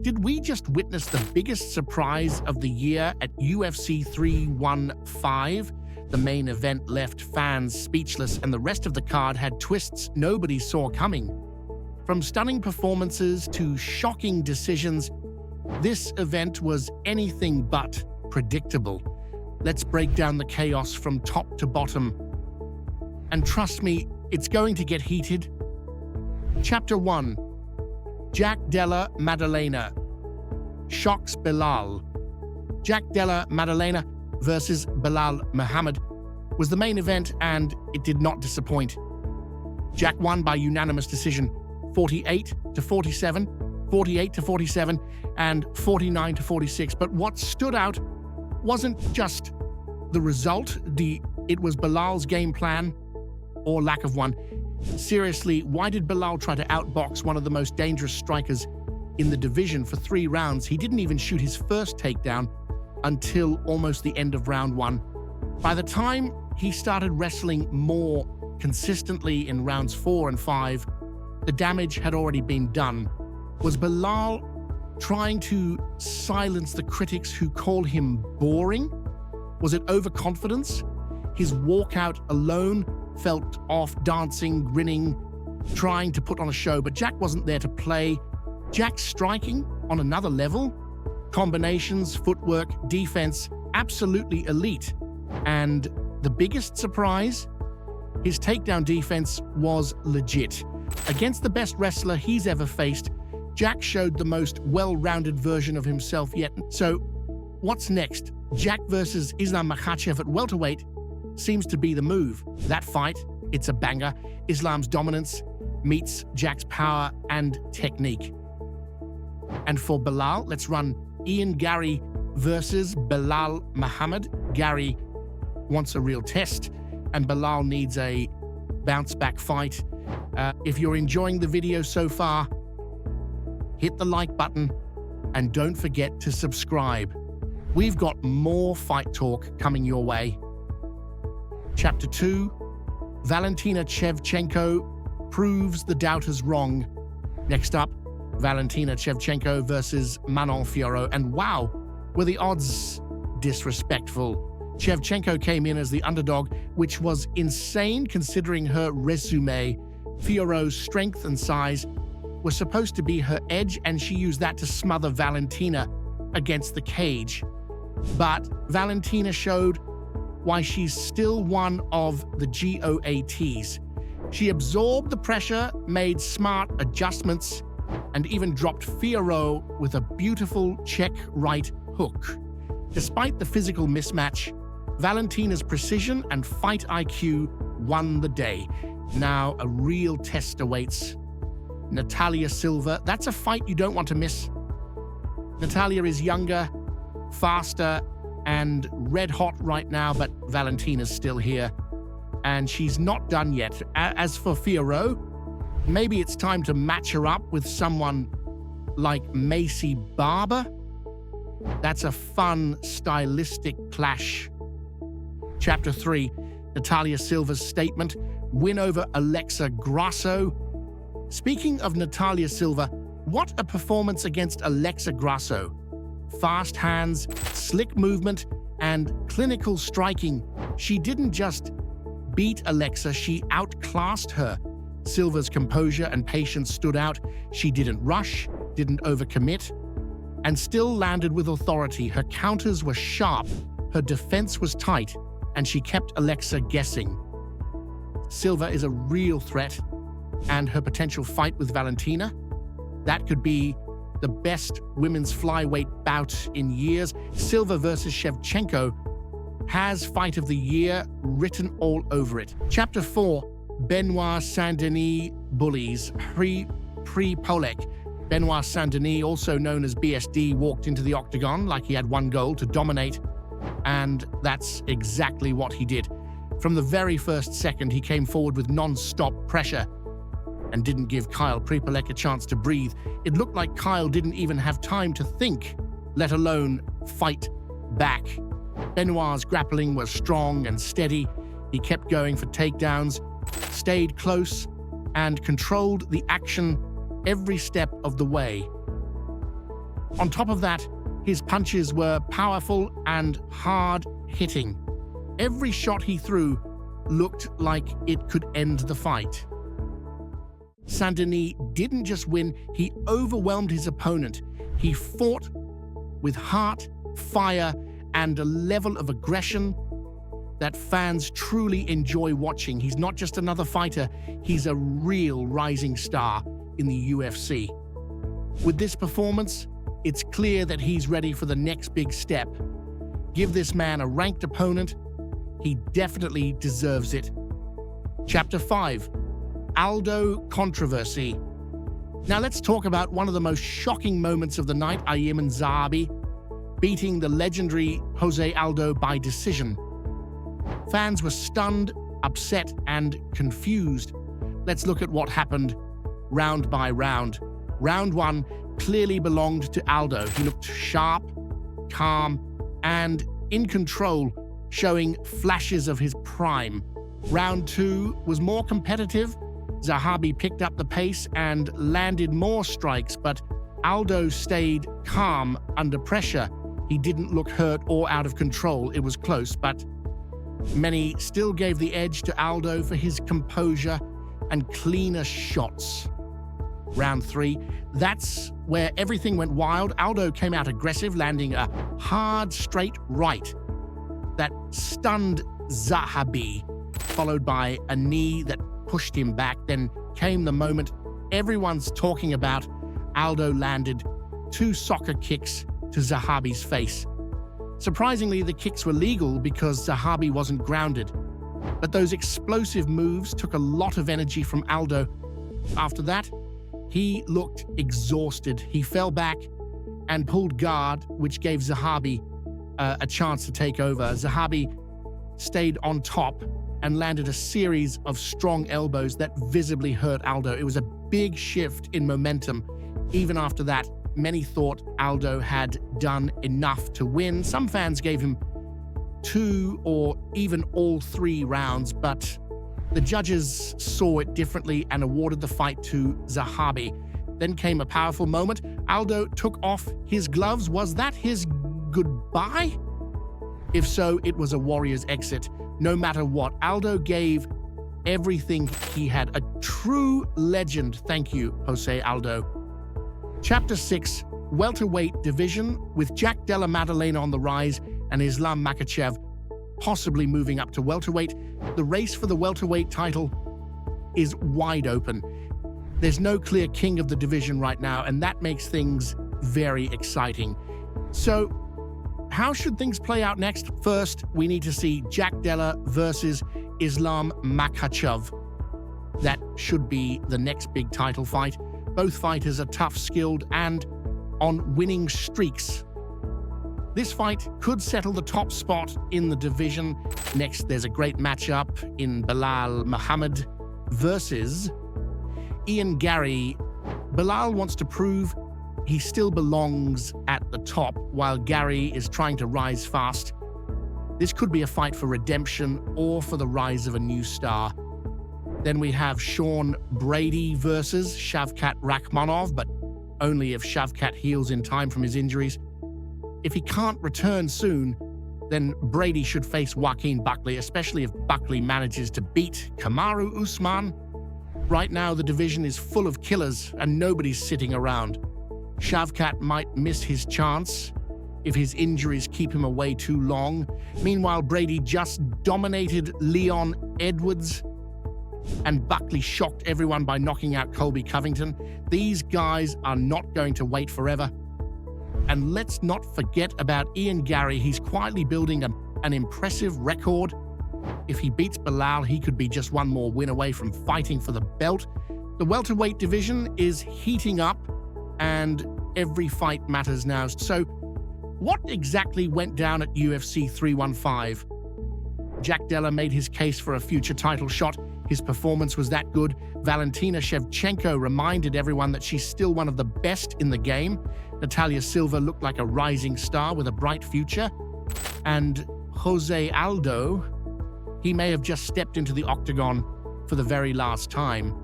Did we just witness the biggest surprise of the year at UFC 315? The main event left fans speechless, and the rest of the card had twists nobody saw coming. From stunning performances to shocking decisions, this event was anything but predictable. Let's break down the chaos from top to bottom. And trust me, it's going to get heated. Chapter 1. Jack Della Maddalena shocks Belal. Jack Della Maddalena versus Belal Muhammad was the main event, and it did not disappoint. Jack won by unanimous decision, 48-47, 48-47, and 49-46. But what stood out wasn't just the result, it was Belal's game plan or lack of one. Seriously, why did Belal try to outbox one of the most dangerous strikers in the division for 3 rounds? He didn't even shoot his first takedown until almost the end of round 1. By the time he started wrestling more consistently in rounds 4 and 5, the damage had already been done. Was Belal trying to silence the critics who call him boring? Was it overconfidence? His walkout alone felt off, dancing, grinning, trying to put on a show, but Jack wasn't there to play. Jack's striking on another level. Combinations, footwork, defense, absolutely elite. And the biggest surprise, his takedown defense was legit. Against the best wrestler he's ever faced, Jack showed the most well-rounded version of himself yet. So, what's next? Jack versus Islam Makhachev at welterweight seems to be the move. That fight, it's a banger. Islam's dominance meets Jack's power and technique. And for Belal, let's run Ian Gary versus Belal Muhammad. Gary wants a real test, and Belal needs a bounce-back fight. If you're enjoying the video so far, hit the like button and don't forget to subscribe. We've got more fight talk coming your way. Chapter 2, Valentina Shevchenko proves the doubters wrong. Next up, Valentina Shevchenko versus Manon Fiorot. And wow, were the odds disrespectful. Shevchenko came in as the underdog, which was insane considering her resume. Fiorot's strength and size were supposed to be her edge, and she used that to smother Valentina against the cage. But Valentina showed why she's still one of the GOATs. She absorbed the pressure, made smart adjustments, and even dropped Fiorot with a beautiful check right hook. Despite the physical mismatch, Valentina's precision and fight IQ won the day. Now a real test awaits. Natalia Silva, that's a fight you don't want to miss. Natalia is younger, faster, and red hot right now, but Valentina's still here, and she's not done yet. As for Fiorot, maybe it's time to match her up with someone like Macy Barber. That's a fun, stylistic clash. Chapter 3, Natalia Silva's statement, win over Alexa Grasso. Speaking of Natalia Silva, what a performance against Alexa Grasso. Fast hands, slick movement, and clinical striking. She didn't just beat Alexa, she outclassed her. Silva's composure and patience stood out. She didn't rush, didn't overcommit, and still landed with authority. Her counters were sharp, her defense was tight, and she kept Alexa guessing. Silva is a real threat, and her potential fight with Valentina, that could be the best women's flyweight bout in years. Silva versus Shevchenko has fight of the year written all over it. Chapter 4, Benoit Saint-Denis bullies pre-Polek. Benoit Saint-Denis, also known as BSD, walked into the octagon like he had one goal: to dominate, and that's exactly what he did. From the very first second, he came forward with non-stop pressure and didn't give Kyle Prepolek a chance to breathe. It looked like Kyle didn't even have time to think, let alone fight back. Benoit's grappling was strong and steady. He kept going for takedowns, stayed close, and controlled the action every step of the way. On top of that, his punches were powerful and hard-hitting. Every shot he threw looked like it could end the fight. Saint-Denis didn't just win, he overwhelmed his opponent. He fought with heart, fire, and a level of aggression that fans truly enjoy watching. He's not just another fighter, he's a real rising star in the UFC. With this performance, it's clear that he's ready for the next big step. Give this man a ranked opponent, he definitely deserves it. Chapter 5. Aldo Controversy. Now let's talk about one of the most shocking moments of the night, Ayman Zahabi beating the legendary Jose Aldo by decision. Fans were stunned, upset, and confused. Let's look at what happened round by round. Round 1 clearly belonged to Aldo. He looked sharp, calm, and in control, showing flashes of his prime. Round 2 was more competitive. Zahabi picked up the pace and landed more strikes, but Aldo stayed calm under pressure. He didn't look hurt or out of control. It was close, but many still gave the edge to Aldo for his composure and cleaner shots. Round 3, that's where everything went wild. Aldo came out aggressive, landing a hard, straight right that stunned Zahabi, followed by a knee that pushed him back. Then came the moment everyone's talking about. Aldo landed 2 soccer kicks to Zahabi's face. Surprisingly, the kicks were legal because Zahabi wasn't grounded. But those explosive moves took a lot of energy from Aldo. After that, he looked exhausted. He fell back and pulled guard, which gave Zahabi a chance to take over. Zahabi stayed on top and landed a series of strong elbows that visibly hurt Aldo. It was a big shift in momentum. Even after that, many thought Aldo had done enough to win. Some fans gave him 2 or even all 3 rounds, but the judges saw it differently and awarded the fight to Zahabi. Then came a powerful moment. Aldo took off his gloves. Was that his goodbye? If so, it was a warrior's exit. No matter what, Aldo gave everything he had. A true legend. Thank you, Jose Aldo. Chapter 6, Welterweight Division, with Jack Della Maddalena on the rise and Islam Makhachev possibly moving up to welterweight. The race for the welterweight title is wide open. There's no clear king of the division right now, and that makes things very exciting. So, how should things play out next? First, we need to see Jack Della versus Islam Makhachev. That should be the next big title fight. Both fighters are tough, skilled, and on winning streaks. This fight could settle the top spot in the division. Next, there's a great matchup in Belal Muhammad versus Ian Garry. Belal wants to prove he still belongs at the top, while Garry is trying to rise fast. This could be a fight for redemption or for the rise of a new star. Then we have Sean Brady versus Shavkat Rakhmonov, but only if Shavkat heals in time from his injuries. If he can't return soon, then Brady should face Joaquin Buckley, especially if Buckley manages to beat Kamaru Usman. Right now, the division is full of killers and nobody's sitting around. Shavkat might miss his chance if his injuries keep him away too long. Meanwhile, Brady just dominated Leon Edwards, and Buckley shocked everyone by knocking out Colby Covington. These guys are not going to wait forever. And let's not forget about Ian Garry. He's quietly building an impressive record. If he beats Belal, he could be just one more win away from fighting for the belt. The welterweight division is heating up, and every fight matters now. So, what exactly went down at UFC 315? Jack Della made his case for a future title shot. His performance was that good. Valentina Shevchenko reminded everyone that she's still one of the best in the game. Natalia Silva looked like a rising star with a bright future. And Jose Aldo, he may have just stepped into the octagon for the very last time.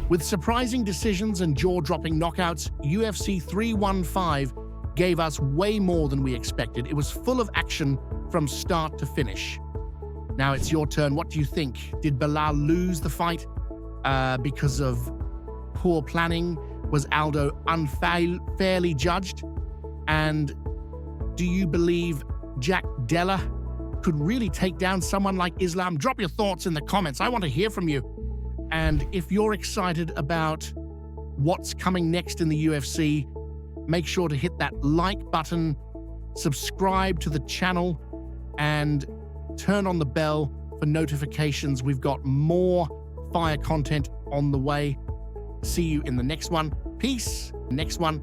With surprising decisions and jaw-dropping knockouts, UFC 315 gave us way more than we expected. It was full of action from start to finish. Now it's your turn. What do you think? Did Bilal lose the fight because of poor planning? Was Aldo unfairly judged? And do you believe Jack Della could really take down someone like Islam? Drop your thoughts in the comments. I want to hear from you. And if you're excited about what's coming next in the UFC, make sure to hit that like button, subscribe to the channel, and turn on the bell for notifications. We've got more fire content on the way. See you in the next one. Peace. Next one.